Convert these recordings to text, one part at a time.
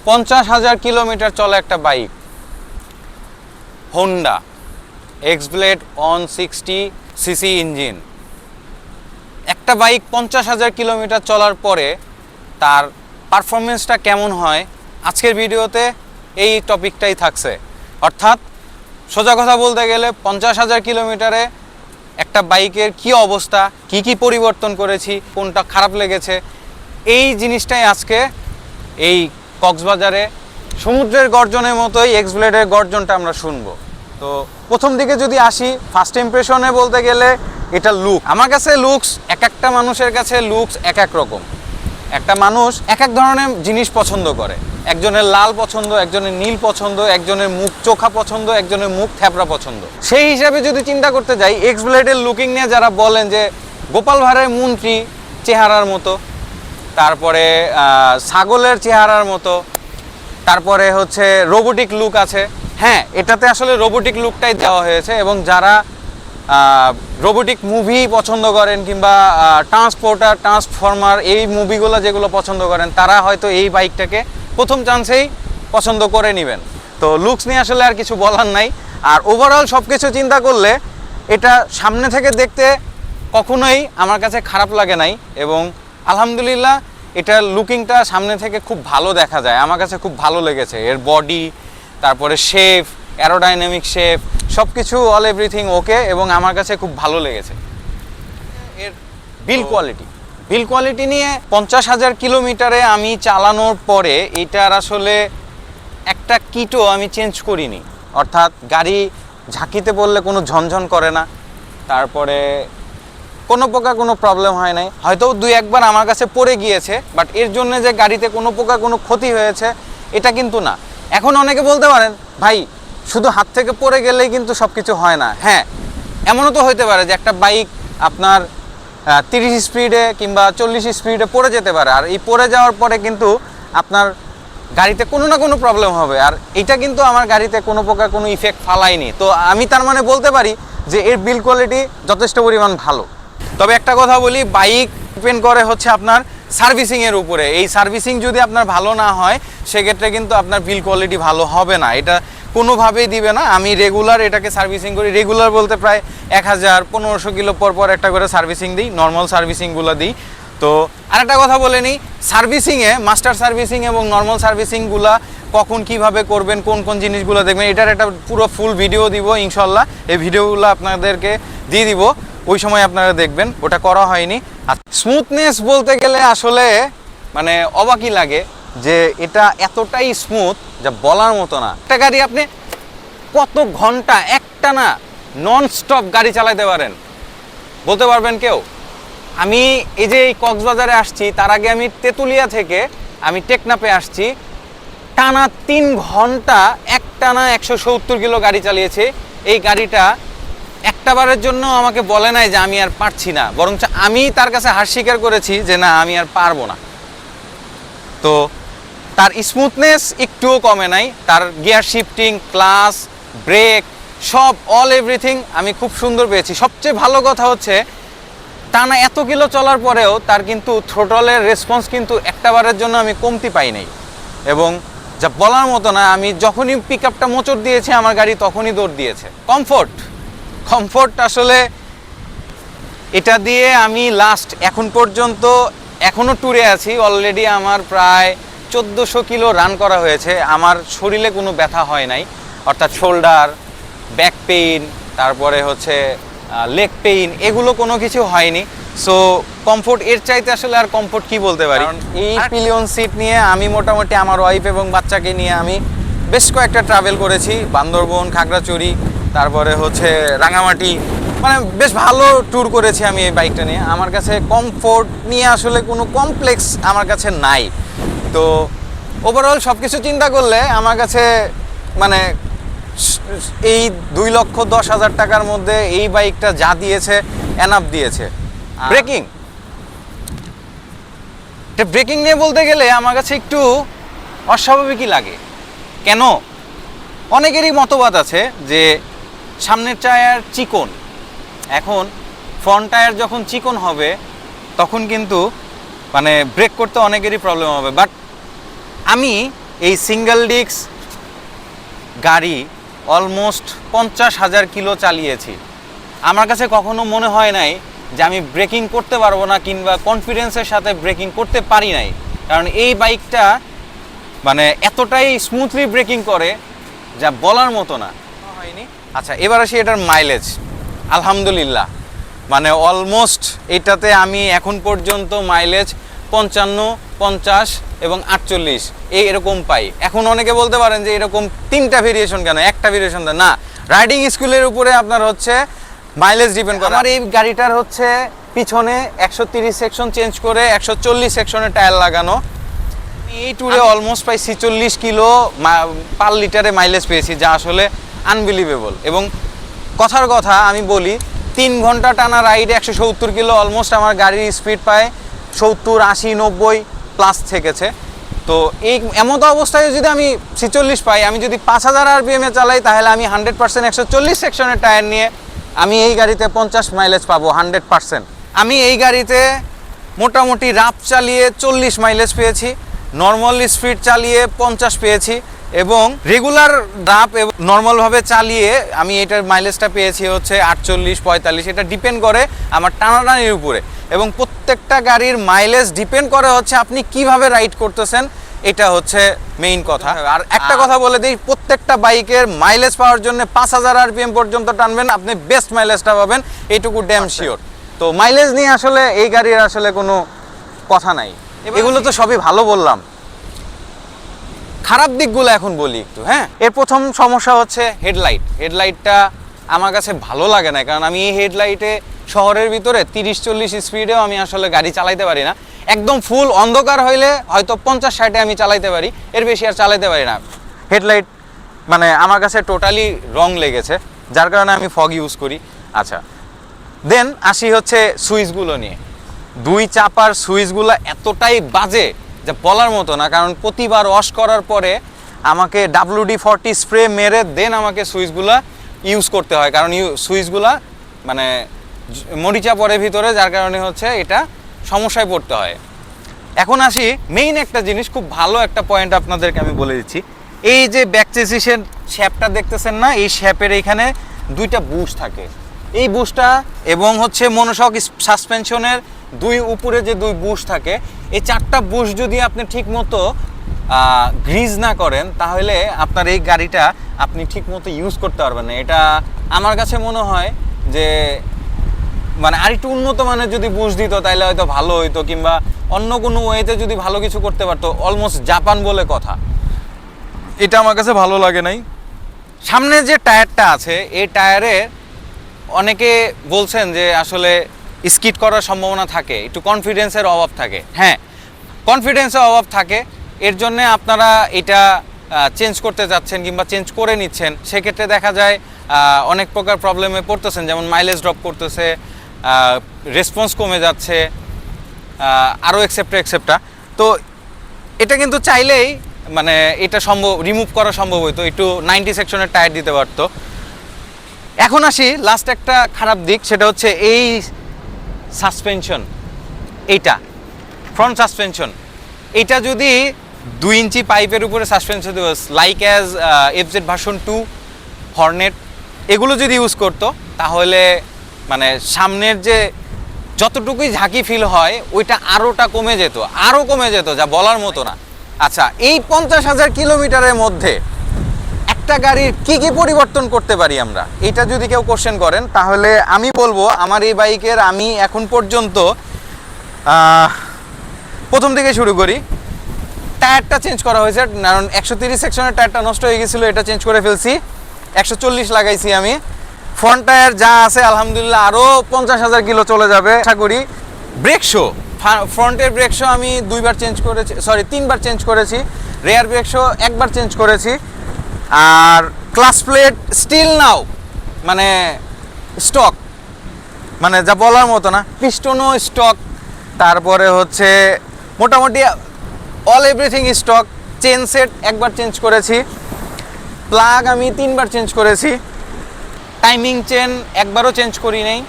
50,000 kilometre চলা একটা bike, Honda X-Blade 160 CC engine. একটা বাইক 50,000 কিলোমিটার চলার পরে তার পারফরমেন্সটা কেমন হয়, আজকের ভিডিওতে এই টপিকটাই থাকছে। অর্থাৎ সোজা কথা বলতে গেলে 50,000 কিলোমিটারে একটা বাইকের কি অবস্থা, কি পরিবর্তন করেছি, কোনটা খারাপ লেগেছে, এই জিনিসটাই আজকে এই কক্সবাজারে সমুদ্রের গর্জনের মতোই এক্সব্লেডের গর্জনটা আমরা শুনবো। তো প্রথম দিকে যদি আসি, ফার্স্ট ইমপ্রেশনে বলতে গেলে এটা লুক। আমার কাছে লুকস, এক একটা মানুষের কাছে লুকস এক এক রকম। একটা মানুষ এক এক ধরনের জিনিস পছন্দ করে। একজনের লাল পছন্দ, একজনের নীল পছন্দ, একজনের মুখ চোখা পছন্দ, একজনের মুখ থ্যাপড়া পছন্দ। সেই হিসাবে যদি চিন্তা করতে যাই, এক্সব্লেডের লুকিং নিয়ে যারা বলেন যে গোপাল ভাঁড়ের মন্ত্রী চেহারার মতো, তারপরে ছাগলের চেহারার মতো, তারপরে হচ্ছে রোবোটিক লুক আছে। হ্যাঁ, এটাতে আসলে রোবোটিক লুকটাই দেওয়া হয়েছে, এবং যারা রোবোটিক মুভি পছন্দ করেন কিংবা ট্রান্সফর্মার এই মুভিগুলো যেগুলো পছন্দ করেন, তারা হয়তো এই বাইকটাকে প্রথম চান্সেই পছন্দ করে নেবেন। তো লুকস নিয়ে আসলে আর কিছু বলার নাই। আর ওভারঅল সব কিছু চিন্তা করলে এটা সামনে থেকে দেখতে কখনোই আমার কাছে খারাপ লাগে নাই, এবং আলহামদুলিল্লাহ এটার লুকিংটা সামনে থেকে খুব ভালো দেখা যায়। আমার কাছে খুব ভালো লেগেছে এর বডি, তারপরে শেপ, অ্যারোডাইনামিক শেপ, সব কিছু অল এভরিথিং ওকে, এবং আমার কাছে খুব ভালো লেগেছে। এর বিল কোয়ালিটি নিয়ে 50,000 কিলোমিটারে আমি চালানোর পরে এটার আসলে একটা কিটও আমি চেঞ্জ করিনি। অর্থাৎ গাড়ি ঝাঁকিতে পড়লে কোনো ঝনঝন করে না, তারপরে কোনো প্রকার কোনো প্রবলেম হয় নাই। হয়তো 2-1বার আমার কাছে পড়ে গিয়েছে, বাট এর জন্য যে গাড়িতে কোনো প্রকার কোনো ক্ষতি হয়েছে এটা কিন্তু না। এখন অনেকে বলতে পারেন, ভাই শুধু হাত থেকে পড়ে গেলেই কিন্তু সব কিছু হয় না। হ্যাঁ, এমনও তো হতে পারে যে একটা বাইক আপনার 30 স্পিডে কিংবা 40 স্পিডে পড়ে যেতে পারে, আর এই পড়ে যাওয়ার পরে কিন্তু আপনার গাড়িতে কোনো না কোনো প্রবলেম হবে। আর এটা কিন্তু আমার গাড়িতে কোনো প্রকার কোনো ইফেক্ট ফালায়নি। তো আমি তার মানে বলতে পারি যে এর বিল কোয়ালিটি যথেষ্ট পরিমাণ ভালো। তবে একটা কথা বলি, বাইক ডিপেন্ড করে হচ্ছে আপনার সার্ভিসিংয়ের উপরে। এই সার্ভিসিং যদি আপনার ভালো না হয়, সেক্ষেত্রে কিন্তু আপনার বিল কোয়ালিটি ভালো হবে না, এটা কোনোভাবেই দিবে না। আমি রেগুলার এটাকে সার্ভিসিং করি, রেগুলার বলতে প্রায় 1000-1500 কিলো পর একটা করে সার্ভিসিং দিই, নর্মাল সার্ভিসিংগুলো দিই। তো আরেকটা কথা বলে নিই, সার্ভিসিংয়ে মাস্টার সার্ভিসিং এবং নর্মাল সার্ভিসিংগুলো কখন কিভাবে করবেন, কোন কোন জিনিসগুলো দেখবেন, এটার একটা পুরো ফুল ভিডিও দিব ইনশাল্লাহ। এই ভিডিওগুলো আপনাদেরকে দিয়ে দিব, ওই সময় আপনারা দেখবেন, ওটা করা হয়নি। আর স্মুথনেস বলতে গেলে আসলে মানে অবাকই লাগে যে এটা এতটাই স্মুথ যা বলার মতো না। একটা গাড়ি আপনি কত ঘন্টা একটানা নন স্টপ গাড়ি চালাতে পারেন বলতে পারবেন কেউ? আমি এই যে এই কক্সবাজারে আসছি, তার আগে আমি তেঁতুলিয়া থেকে আমি টেকনাফে আসছি, টানা 3 ঘন্টা একটানা 170 কিলো গাড়ি চালিয়েছে। এই গাড়িটা একটাবারের জন্য আমাকে বলে নাই যে আমি আর পারছি না, বরঞ্চ আমি তার কাছে হার স্বীকার করেছি যে না, আমি আর পারবো না। তো তার স্মুথনেস একটুও কমে নাই, তার গিয়ার শিফটিং, ক্লাচ, ব্রেক, সব অল এভরিথিং আমি খুব সুন্দর পেয়েছি। সবচেয়ে ভালো কথা হচ্ছে টানা এত কিলো চলার পরেও তার কিন্তু থ্রোটলের রেসপন্স কিন্তু একটাবারের জন্য আমি কমতি পাই নাই, এবং যা বলার মতো না, আমি যখনই পিক আপটা মোচড় দিয়েছি আমার গাড়ি তখনই দৌড় দিয়েছে। কমফোর্ট আসলে এটা দিয়ে আমি লাস্ট এখন পর্যন্ত এখনও ট্যুরে আছি, অলরেডি আমার প্রায় 1400 কিলো রান করা হয়েছে। আমার শরীরে কোনো ব্যথা হয় নাই, অর্থাৎ শোল্ডার, ব্যাক পেইন, তারপরে হচ্ছে লেগ পেইন, এগুলো কোনো কিছু হয়নি। সো কমফোর্ট এর চাইতে আসলে আর কমফোর্ট কি বলতে পারি। এই পিলিয়ন সিট নিয়ে আমি মোটামুটি আমার ওয়াইফ এবং বাচ্চাকে নিয়ে আমি বেশ কয়েকটা ট্রাভেল করেছি, বান্দরবন, খাগড়াছড়ি, তারপরে হচ্ছে রাঙামাটি, মানে বেশ ভালো ট্যুর করেছি আমি এই বাইকটা নিয়ে। আমার কাছে কমফোর্ট নিয়ে আসলে কোনো কমপ্লেক্স আমার কাছে নাই। তো ওভারঅল সব কিছু চিন্তা করলে আমার কাছে মানে এই 2,10,000 টাকার মধ্যে এই বাইকটা যা দিয়েছে এনাফ দিয়েছে। ব্রেকিং নিয়ে বলতে গেলে আমার কাছে একটু অস্বাভাবিকই লাগে। কেন? অনেকেরই মতবাদ আছে যে সামনের টায়ার চিকন, এখন ফ্রন্ট টায়ার যখন চিকন হবে তখন কিন্তু মানে ব্রেক করতে অনেকেরই প্রবলেম হবে। বাট আমি এই সিঙ্গেল ডিস্ক গাড়ি অলমোস্ট 50,000 কিলো চালিয়েছি। আমার কাছে কখনো মনে হয় নাই যে আমি ব্রেকিং করতে পারবো না কিংবা কনফিডেন্সের সাথে ব্রেকিং করতে পারি নাই, কারণ এই বাইকটা মানে এতটাই স্মুথলি ব্রেকিং করে যা বলার মতো না হয়নি। আচ্ছা, এবার আসি এটার মাইলেজ। আলহামদুলিল্লাহ, মানে অলমোস্ট এটাতে আমি এখন পর্যন্ত মাইলেজ 55, 50 এবং 48 এরকম পাই। এখন অনেকে বলতে পারেন যে এরকম 3টা ভেরিয়েশন কেন, একটা ভেরিয়েশন না, রাইডিং স্কুলের উপরে আপনার হচ্ছে মাইলেজ ডিপেন্ড করে। আমার এই গাড়িটার হচ্ছে পিছনে 130 সেকশন চেঞ্জ করে 140 সেকশনের টায়ার লাগানো। এই ট্যুরে অলমোস্ট প্রায় 46 কিলো পার লিটারে মাইলেজ পেয়েছি, যা আসলে আনবিলিভেবল। এবং কথার কথা আমি বলি, 3 ঘন্টা টানা রাইডে 170 কিলো অলমোস্ট আমার গাড়ির স্পিড পায় 70, 80, 90 প্লাস থেকেছে। তো এই এমত অবস্থায় যদি আমি 46 পাই, আমি যদি 5000 আরপিএমে চালাই, তাহলে আমি 100% 140 সেকশনের টায়ার নিয়ে আমি এই গাড়িতে 50 মাইলেজ পাবো 100%। আমি এই গাড়িতে মোটামুটি রাফ চালিয়ে 40 মাইলেজ পেয়েছি, নর্মাল স্পিড চালিয়ে 50 পেয়েছি, এবং রেগুলার রাফ এবং নর্মালভাবে চালিয়ে আমি এটার মাইলেজটা পেয়েছি হচ্ছে 48, 45। এটা ডিপেন্ড করে আমার টানাটানির উপরে, এবং প্রত্যেকটা গাড়ির মাইলেজ ডিপেন্ড করে হচ্ছে আপনি কিভাবে রাইড করতেছেন, এটা হচ্ছে মেইন কথা। আর একটা কথা বলে দিই, প্রত্যেকটা বাইকের মাইলেজ পাওয়ার জন্য 5000 আরপিএম পর্যন্ত টানবেন, আপনি বেস্ট মাইলেজটা পাবেন, এইটুকু ড্যাম শিওর। তো মাইলেজ নিয়ে আসলে এই গাড়ির আসলে কোনো কথা নাই। এগুলো তো সবই ভালো বললাম, খারাপ দিকগুলো এখন বলি একটু। হ্যাঁ, এর প্রথম সমস্যা হচ্ছে হেডলাইটটা আমার কাছে ভালো লাগে না, কারণ আমি এই হেডলাইটে শহরের ভিতরে 30-40 স্পিডেও আমি আসলে গাড়ি চালাইতে পারি না। একদম ফুল অন্ধকার হইলে হয়তো 50-60-এ আমি চালাইতে পারি, এর বেশি আর চালাইতে পারি না। হেডলাইট মানে আমার কাছে টোটালি রং লেগেছে, যার কারণে আমি ফগ ইউজ করি। আচ্ছা, দেন আসি হচ্ছে সুইচগুলো নিয়ে। 2 চাপার সুইচগুলো এতটাই বাজে যা বলার মতো না, কারণ প্রতিবার ওয়াশ করার পরে আমাকে WD-40 স্প্রে মেরে দেন আমাকে সুইচগুলা ইউজ করতে হয়, কারণ সুইচগুলা মানে মরিচা পড়ে ভিতরে, যার কারণে হচ্ছে এটা সমস্যায় পড়তে হয়। এখন আসি মেইন একটা জিনিস, খুব ভালো একটা পয়েন্ট আপনাদেরকে আমি বলে দিচ্ছি। এই যে ব্যাক চেসিসের শ্যাপটা দেখতেছেন না, এই শ্যাপের এইখানে 2টা বুশ থাকে। এই বুশটা এবং হচ্ছে মনোশক সাসপেনশনের উপরে যে 2 বুশ থাকে, এই 4টা বুশ যদি আপনি ঠিক মতো গ্রিজ না করেন, তাহলে আপনার এই গাড়িটা আপনি ঠিক মতো ইউজ করতে পারবেন না। এটা আমার কাছে মনে হয় যে মানে আরেকটু উন্নত মানের যদি বুশ দিত তাহলে হয়তো ভালো হইতো, কিংবা অন্য কোনো ওয়েতে যদি ভালো কিছু করতে পারতো। অলমোস্ট জাপান বলে কথা, এটা আমার কাছে ভালো লাগে নাই। সামনে যে টায়ারটা আছে, এই টায়ারে অনেকে বলছেন যে আসলে স্কিড করার সম্ভাবনা থাকে, একটু কনফিডেন্সের অভাব থাকে। হ্যাঁ, কনফিডেন্সের অভাব থাকে, এর জন্য আপনারা এটা চেঞ্জ করতে যাচ্ছেন কিংবা চেঞ্জ করে নিচ্ছেন, সেক্ষেত্রে দেখা যায় অনেক প্রকার প্রবলেমে পড়তেছেন, যেমন মাইলেজ ড্রপ করতেছে, রেসপন্স কমে যাচ্ছে, আরও এক্সেপ্টা। তো এটা কিন্তু চাইলেই মানে এটা রিমুভ করা সম্ভব হইতো, একটু 90 সেকশনের টায়ার দিতে পারতো। এখন আসি লাস্ট একটা খারাপ দিক, সেটা হচ্ছে এই সাসপেনশন, এইটা ফ্রন্ট সাসপেনশন। এইটা যদি 2 ইঞ্চি পাইপের উপরে সাসপেনশন দিত, like as FZ version 2, Hornet, এগুলো যদি ইউজ করতো, তাহলে মানে সামনের যে যতটুকুই ঝাঁকি ফিল হয় ওইটা আরোটা কমে যেত, যা বলার মতো না। আচ্ছা, এই 50,000 কিলোমিটারের মধ্যে একটা গাড়ির কি কি পরিবর্তন করতে পারি আমরা, এটা যদি কেউ কোশ্চেন করেন, তাহলে আমি বলবো আমার এই বাইকের আমি এখন পর্যন্ত প্রথম থেকে শুরু করি। টায়ারটা চেঞ্জ করা হয়েছে, কারণ 130 সেকশনের টায়ারটা নষ্ট হয়ে গেছিলো, এটা চেঞ্জ করে ফেলছি, 140 লাগাইছি আমি। ফ্রন্ট টায়ার যা আছে আলহামদুলিল্লাহ আরও 50,000 কিলো চলে যাবে আশা করি। ব্রেক শো, ফ্রন্টের ব্রেক শো আমি 2বার চেঞ্জ করেছি, 3বার চেঞ্জ করেছি। রেয়ার ব্রেক শো 1বার চেঞ্জ করেছি। আর ক্লাচ প্লেট স্টিল নাও মানে স্টক, মানে যা বলার মতো না। পিস্টনও স্টক, তারপরে হচ্ছে মোটামুটি all everything stock. Chain set 1বার চেঞ্জ করেছি, প্লাগ আমি 3বার চেঞ্জ করেছি, টাইমিং চেন 1বারও চেঞ্জ করি নাই,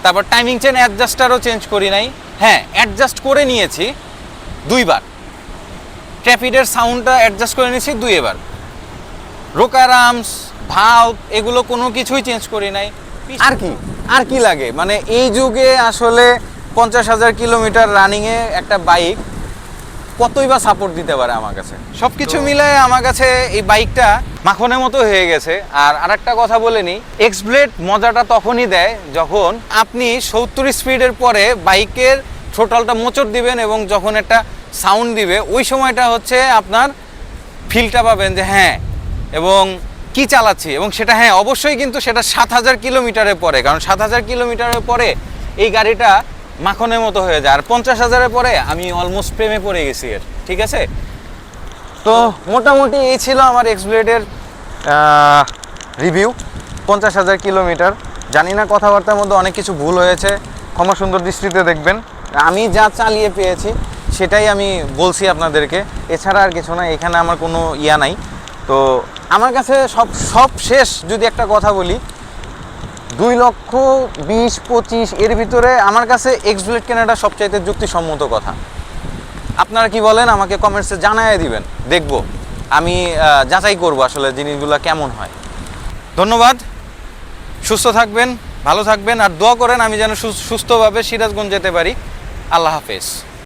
তারপর টাইমিং চেন অ্যাডজাস্টারও চেঞ্জ করি নাই। হ্যাঁ, অ্যাডজাস্ট করে নিয়েছি 2বার, ট্র্যাপিডের সাউন্ডটা অ্যাডজাস্ট করে নিয়েছি দুইবার। রোকার আর্মস, ভাল্ব এগুলো কোনো কিছুই চেঞ্জ করি নাই। আর কি লাগে, মানে এই যুগে আসলে 50,000 কিলোমিটার রানিংয়ে একটা বাইক কতই বা সাপোর্ট দিতে পারে আমার কাছে। সব কিছু মিলে আমার কাছে এই বাইকটা মাখনের মতো হয়ে গেছে। আর আরেকটা কথা বলে নিই, এক্স ব্লেড মজাটা তখনই দেয় যখন আপনি 70 স্পিডের পরে বাইকের থ্রোটলটা মোচড় দিবেন এবং যখন একটা সাউন্ড দিবে ওই সময়টা হচ্ছে আপনার ফিলটা পাবেন যে হ্যাঁ এবং কি চালাচ্ছি। এবং সেটা হ্যাঁ অবশ্যই কিন্তু সেটা 7,000 কিলোমিটারের পরে, কারণ 7,000 কিলোমিটারের পরে এই গাড়িটা মাখনের মতো হয়ে যায়। আর 50,000-এর পরে আমি অলমোস্ট প্রেমে পড়ে গেছি এর। ঠিক আছে, তো মোটামুটি এই ছিল আমার এক্স ব্লেডের রিভিউ। 50,000 কিলোমিটার, জানি না কথাবার্তার মধ্যে অনেক কিছু ভুল হয়েছে, ক্ষমা সুন্দর দৃষ্টিতে দেখবেন। আমি যা চালিয়ে পেয়েছি সেটাই আমি বলছি আপনাদেরকে, এছাড়া আর কিছু না। এখানে আমার কোনো ইয়া নাই। তো আমার কাছে সব শেষ যদি একটা কথা বলি, 2,20,25 এর ভিতরে আমার কাছে এক্স ব্লেড কেনাটা সবচাইতে যুক্তিসম্মত কথা। আপনারা কি বলেন আমাকে কমেন্টসে জানায় দিবেন, দেখব আমি যাচাই করব আসলে জিনিসগুলো কেমন হয়। ধন্যবাদ, সুস্থ থাকবেন, ভালো থাকবেন, আর দোয়া করেন আমি যেন সুস্থভাবে সিরাজগঞ্জ যেতে পারি। আল্লাহ হাফেজ।